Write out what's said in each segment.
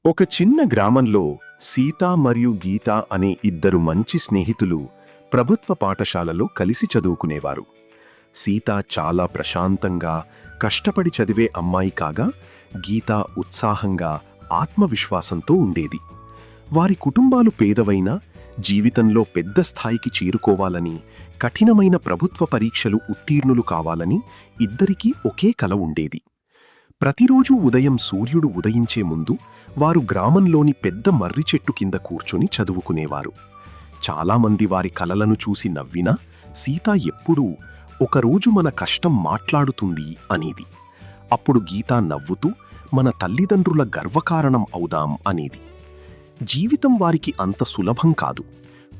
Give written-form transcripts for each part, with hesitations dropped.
ఒక చిన్న గ్రామంలో సీత మరియు గీత అనే ఇద్దరు మంచి స్నేహితులు ప్రభుత్వ పాఠశాలలో కలిసి చదువుకునేవారు. సీత చాలా ప్రశాంతంగా కష్టపడి చదివే అమ్మాయి కాగా, గీత ఉత్సాహంగా ఆత్మవిశ్వాసంతో ఉండేది. వారి కుటుంబాలు పేదవైనా జీవితంలో పెద్ద స్థాయికి చేరుకోవాలని, కఠినమైన ప్రభుత్వ పరీక్షలు ఉత్తీర్ణులు కావాలని ఇద్దరికీ ఒకే కల ఉండేది. ప్రతిరోజూ ఉదయం సూర్యుడు ఉదయించే ముందు వారు గ్రామంలోని పెద్ద మర్రి చెట్టు కింద కూర్చొని చదువుకునేవారు. చాలామంది వారి కలలను చూసి నవ్వినా, సీత ఎప్పుడూ ఒకరోజు మన కష్టం మాట్లాడుతుంది అనేది. అప్పుడు గీత నవ్వుతూ మన తల్లిదండ్రుల గర్వకారణం అవుదాం అనేది. జీవితం వారికి అంత సులభం కాదు.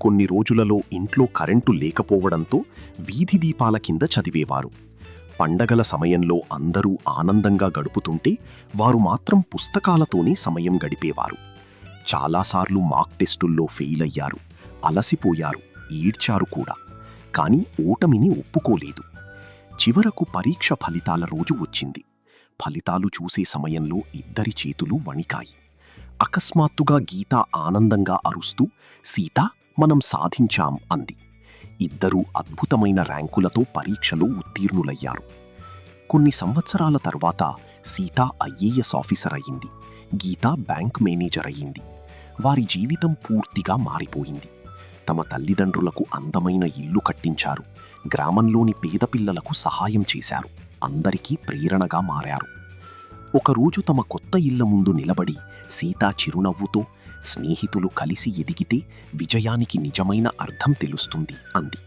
కొన్ని రోజులలో ఇంట్లో కరెంటు లేకపోవడంతో వీధి దీపాల కింద చదివేవారు. పండగల సమయంలో అందరూ ఆనందంగా గడుపుతుంటే వారు మాత్రం పుస్తకాలతోనే సమయం గడిపేవారు. చాలాసార్లు మాక్ టెస్టుల్లో ఫెయిల్ అయ్యారు, అలసిపోయారు, ఏడ్చారు కూడా. కానీ ఓటమిని ఒప్పుకోలేదు. చివరకు పరీక్ష ఫలితాల రోజు వచ్చింది. ఫలితాలు చూసే సమయంలో ఇద్దరి చేతులు వణికాయి. అకస్మాత్తుగా గీత ఆనందంగా అరుస్తూ, "సీతా, మనం సాధించాం" అంది. ఇద్దరూ అద్భుతమైన ర్యాంకులతో పరీక్షలో ఉత్తీర్ణులయ్యారు. కొన్ని సంవత్సరాల తర్వాత సీత ఐఏఎస్ ఆఫీసర్ అయ్యింది. గీత బ్యాంక్ మేనేజర్ అయ్యింది. వారి జీవితం పూర్తిగా మారిపోయింది. తమ తల్లిదండ్రులకు అందమైన ఇల్లు కట్టించారు. గ్రామంలోని పేద పిల్లలకు సహాయం చేశారు. అందరికీ ప్రేరణగా మారారు. ఒకరోజు తమ కొత్త ఇళ్ల ముందు నిలబడి సీత చిరునవ్వుతో, "స్నేహితులు కలిసి ఎదిగితే విజయానికి నిజమైన అర్థం తెలుస్తుంది" అంది.